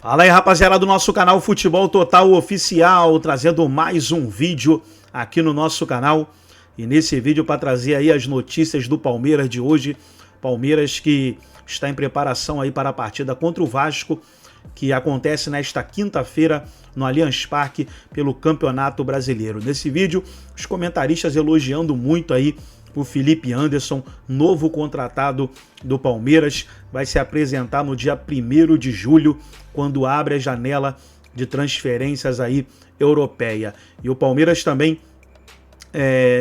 Fala aí, rapaziada do nosso canal Futebol Total Oficial, trazendo mais um vídeo aqui no nosso canal. E nesse vídeo para trazer aí as notícias do Palmeiras de hoje. Palmeiras que está em preparação aí para a partida contra o Vasco, que acontece nesta quinta-feira no Allianz Parque pelo Campeonato Brasileiro. Nesse vídeo, os comentaristas elogiando muito aí o Felipe Anderson, novo contratado do Palmeiras, vai se apresentar no dia 1º de julho, quando abre a janela de transferências aí europeia. E o Palmeiras também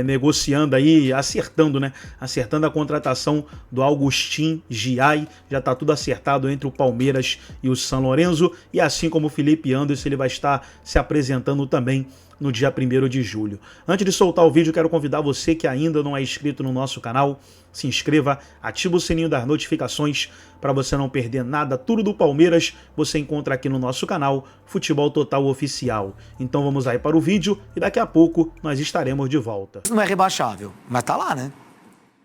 negociando aí, acertando a contratação do Augustin Giai. Já está tudo acertado entre o Palmeiras e o São Lourenço, e assim como o Felipe Anderson, ele vai estar se apresentando também no dia 1º de julho. Antes de soltar o vídeo, quero convidar você que ainda não é inscrito no nosso canal, se inscreva, ativa o sininho das notificações para você não perder nada. Tudo do Palmeiras você encontra aqui no nosso canal Futebol Total Oficial. Então vamos aí para o vídeo e daqui a pouco nós estaremos de volta. Não é rebaixável, mas tá lá, né?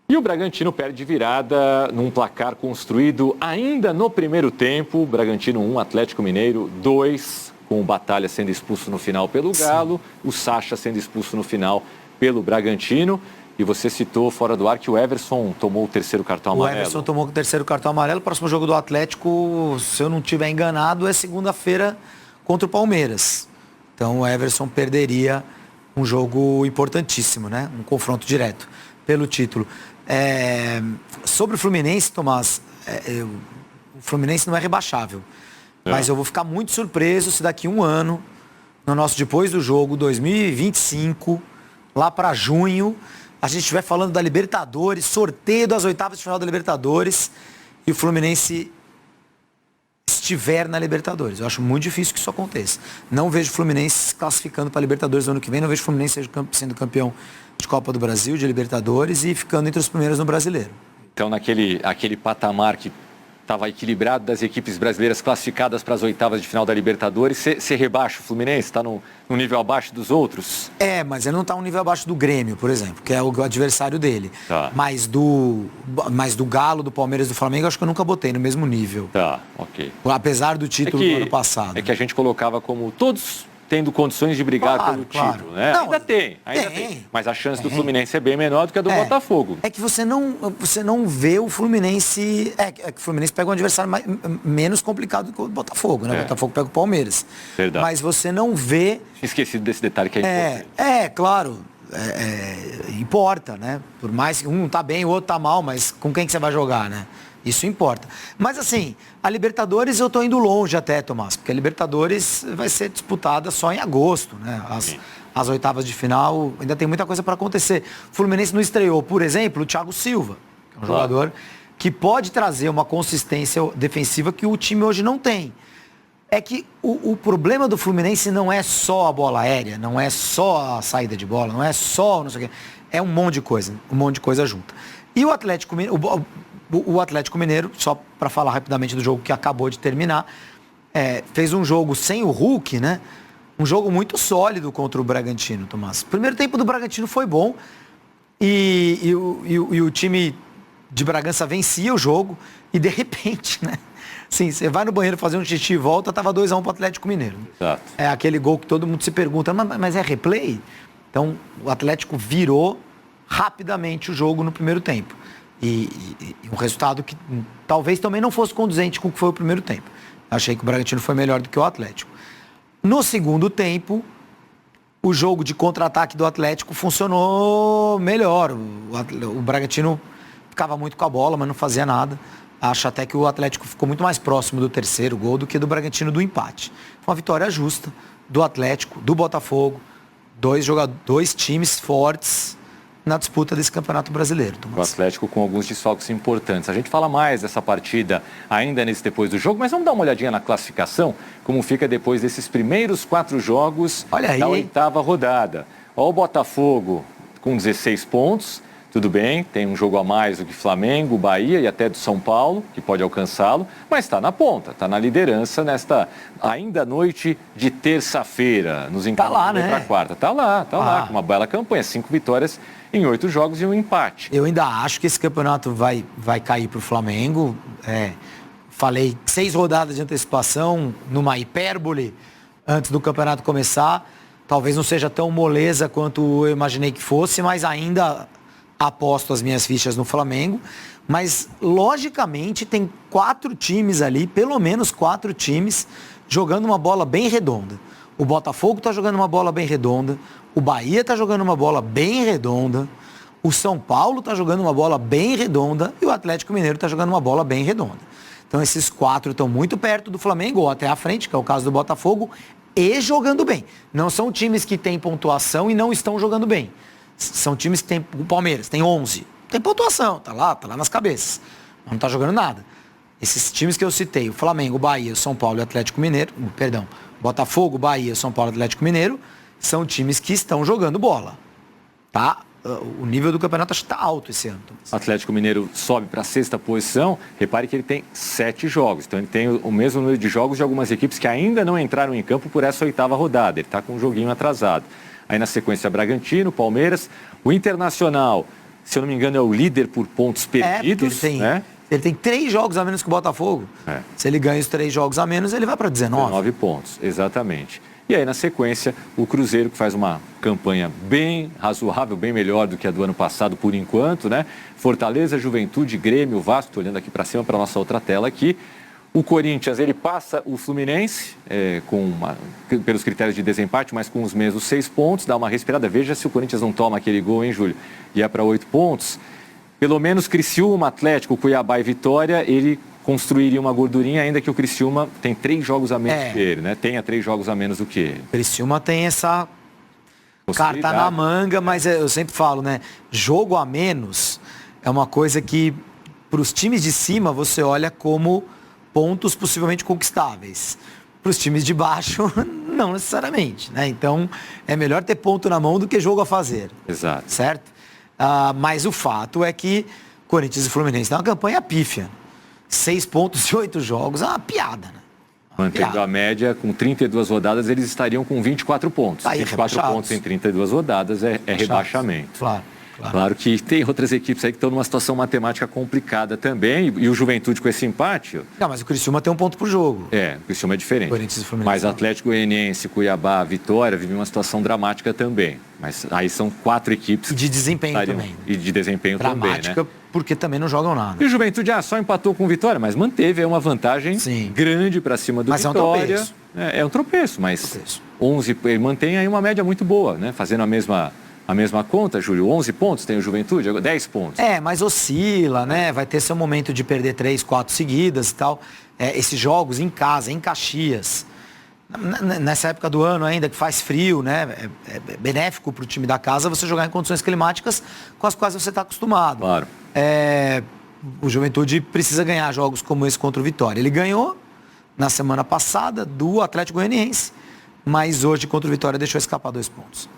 E o Bragantino perde virada num placar construído ainda no primeiro tempo. Bragantino 1, Atlético Mineiro 2, com o Batalha sendo expulso no final pelo Galo, o Sacha sendo expulso no final pelo Bragantino. E você citou fora do ar que o Everson tomou o terceiro cartão amarelo. O Everson tomou o terceiro cartão amarelo. O próximo jogo do Atlético, se eu não estiver enganado, é segunda-feira contra o Palmeiras. Então o Everson perderia um jogo importantíssimo, né? Um confronto direto pelo título. Sobre o Fluminense, Tomás, o Fluminense não é rebaixável. Mas eu vou ficar muito surpreso se daqui um ano, no nosso depois do jogo, 2025, lá para junho, a gente estiver falando da Libertadores, sorteio das oitavas de final da Libertadores, e o Fluminense estiver na Libertadores. Eu acho muito difícil que isso aconteça. Não vejo o Fluminense se classificando para a Libertadores no ano que vem, não vejo o Fluminense sendo campeão de Copa do Brasil, de Libertadores, e ficando entre os primeiros no Brasileiro. Então, aquele patamar que estava equilibrado das equipes brasileiras classificadas para as oitavas de final da Libertadores, você rebaixa o Fluminense? Está no nível abaixo dos outros? Mas ele não está um nível abaixo do Grêmio, por exemplo, que é o adversário dele. Tá. Mas do Galo, do Palmeiras e do Flamengo, acho que eu nunca botei no mesmo nível. Tá, ok. Apesar do título do ano passado. É que a gente colocava como todos tendo condições de brigar pelo título, né? Não, ainda tem. Mas a chance do Fluminense é bem menor do que a do Botafogo. É que você não vê o Fluminense... que o Fluminense pega um adversário menos complicado do que o Botafogo, né? O Botafogo pega o Palmeiras. Verdade. Mas você não vê... Esquecido desse detalhe que é importante. Claro. Importa, né? Por mais que um tá bem, o outro tá mal, mas com quem que você vai jogar, né? Isso importa. Mas assim, a Libertadores eu tô indo longe até, Tomás, porque a Libertadores vai ser disputada só em agosto, né? As oitavas de final, ainda tem muita coisa para acontecer. O Fluminense não estreou, por exemplo, o Thiago Silva, que é um jogador que pode trazer uma consistência defensiva que o time hoje não tem. É que o problema do Fluminense não é só a bola aérea, não é só a saída de bola, não é só não sei o quê. É um monte de coisa junta. E o Atlético Mineiro... O Atlético Mineiro, só para falar rapidamente do jogo que acabou de terminar, fez um jogo sem o Hulk, né? Um jogo muito sólido contra o Bragantino, Tomás. O primeiro tempo do Bragantino foi bom e o time de Bragança vencia o jogo e de repente, né? Sim, você vai no banheiro fazer um xixi e volta, tava 2-1 para o Atlético Mineiro. Exato. É aquele gol que todo mundo se pergunta, mas é replay? Então, o Atlético virou rapidamente o jogo no primeiro tempo. E um resultado que talvez também não fosse condizente com o que foi o primeiro tempo. Achei que o Bragantino foi melhor do que o Atlético. No segundo tempo, o jogo de contra-ataque do Atlético funcionou melhor. O Bragantino ficava muito com a bola, mas não fazia nada. Acho até que o Atlético ficou muito mais próximo do terceiro gol do que do Bragantino do empate. Foi uma vitória justa do Atlético, do Botafogo. Dois times fortes na disputa desse Campeonato Brasileiro, Tomás. O Atlético com alguns desfalques importantes. A gente fala mais dessa partida ainda depois do jogo, mas vamos dar uma olhadinha na classificação, como fica depois desses primeiros 4 jogos da oitava rodada. Ó, o Botafogo com 16 pontos, tudo bem, tem um jogo a mais do que Flamengo, Bahia e até do São Paulo, que pode alcançá-lo, mas está na ponta, está na liderança nesta ainda noite de terça-feira, nos encaminhando para a quarta. Tá lá, com uma bela campanha, 5 vitórias em 8 jogos e um empate. Eu ainda acho que esse campeonato vai cair para o Flamengo. falei 6 rodadas de antecipação, numa hipérbole, antes do campeonato começar. Talvez não seja tão moleza quanto eu imaginei que fosse, mas ainda aposto as minhas fichas no Flamengo. Mas, logicamente, tem 4 times ali, pelo menos 4 times, jogando uma bola bem redonda. O Botafogo está jogando uma bola bem redonda, o Bahia está jogando uma bola bem redonda, o São Paulo está jogando uma bola bem redonda e o Atlético Mineiro está jogando uma bola bem redonda. Então, esses 4 estão muito perto do Flamengo, ou até à frente, que é o caso do Botafogo, e jogando bem. Não são times que têm pontuação e não estão jogando bem. São times que têm... O Palmeiras tem 11. Tem pontuação, tá lá nas cabeças. Mas não tá jogando nada. Esses times que eu citei, o Flamengo, o Bahia, o São Paulo e o Atlético Mineiro, perdão, Botafogo, Bahia, São Paulo e Atlético Mineiro, são times que estão jogando bola. Tá? O nível do campeonato acho que está alto esse ano. O Atlético Mineiro sobe para a 6ª posição. Repare que ele tem 7 jogos. Então ele tem o mesmo número de jogos de algumas equipes que ainda não entraram em campo por essa 8ª rodada. Ele está com um joguinho atrasado. Aí na sequência Bragantino, Palmeiras, o Internacional, se eu não me engano, é o líder por pontos perdidos. Ele tem 3 jogos a menos que o Botafogo. Se ele ganha os 3 jogos a menos, ele vai para 19. 19 pontos, exatamente. E aí, na sequência, o Cruzeiro, que faz uma campanha bem razoável, bem melhor do que a do ano passado, por enquanto, né? Fortaleza, Juventude, Grêmio, Vasco, tô olhando aqui para cima, para a nossa outra tela aqui. O Corinthians, ele passa o Fluminense, pelos critérios de desempate, mas com os mesmos 6 pontos, dá uma respirada. Veja se o Corinthians não toma aquele gol, hein, Júlio? E é para 8 pontos. Pelo menos Criciúma, Atlético, Cuiabá e Vitória, ele construiria uma gordurinha, ainda que o Criciúma tem 3 jogos a menos que ele, né? Tenha 3 jogos a menos do que ele. O Criciúma tem essa carta na manga, mas eu sempre falo, né? Jogo a menos é uma coisa que, para os times de cima, você olha como pontos possivelmente conquistáveis. Para os times de baixo, não necessariamente, né? Então, é melhor ter ponto na mão do que jogo a fazer. Exato. Certo? Mas o fato é que Corinthians e Fluminense têm uma campanha pífia. 6 pontos e 8 jogos, é uma piada, né? Mantendo a média, com 32 rodadas, eles estariam com 24 pontos. Aí, 24 pontos em 32 rodadas é rebaixamento. Claro. Que tem outras equipes aí que estão numa situação matemática complicada também. E o Juventude com esse empate... Não, mas o Criciúma tem 1 ponto por jogo. O Criciúma é diferente. Corinthians e Fluminense. Mas Atlético Goianiense, Cuiabá, Vitória vivem uma situação dramática também. Mas aí são 4 equipes... E de desempenho também. E de desempenho dramática, também, né? Porque também não jogam nada. E o Juventude só empatou com Vitória, mas manteve uma vantagem grande para cima do Vitória. Mas é um tropeço, mas 11, ele mantém aí uma média muito boa, né? Fazendo a mesma conta, Júlio, 11 pontos tem o Juventude, 10 pontos. Mas oscila, né? Vai ter seu momento de perder 3, 4 seguidas e tal. Esses jogos em casa, em Caxias, nessa época do ano ainda, que faz frio, né? É benéfico para o time da casa você jogar em condições climáticas com as quais você está acostumado. Claro. O Juventude precisa ganhar jogos como esse contra o Vitória. Ele ganhou na semana passada do Atlético Goianiense, mas hoje contra o Vitória deixou escapar 2 pontos.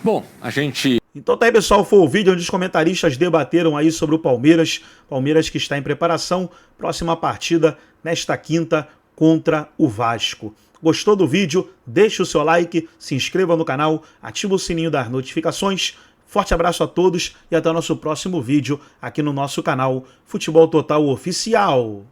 Bom, a gente... Então tá aí, pessoal, foi o vídeo onde os comentaristas debateram aí sobre o Palmeiras. Palmeiras que está em preparação. Próxima partida nesta quinta contra o Vasco. Gostou do vídeo? Deixe o seu like, se inscreva no canal, ativa o sininho das notificações. Forte abraço a todos e até o nosso próximo vídeo aqui no nosso canal Futebol Total Oficial.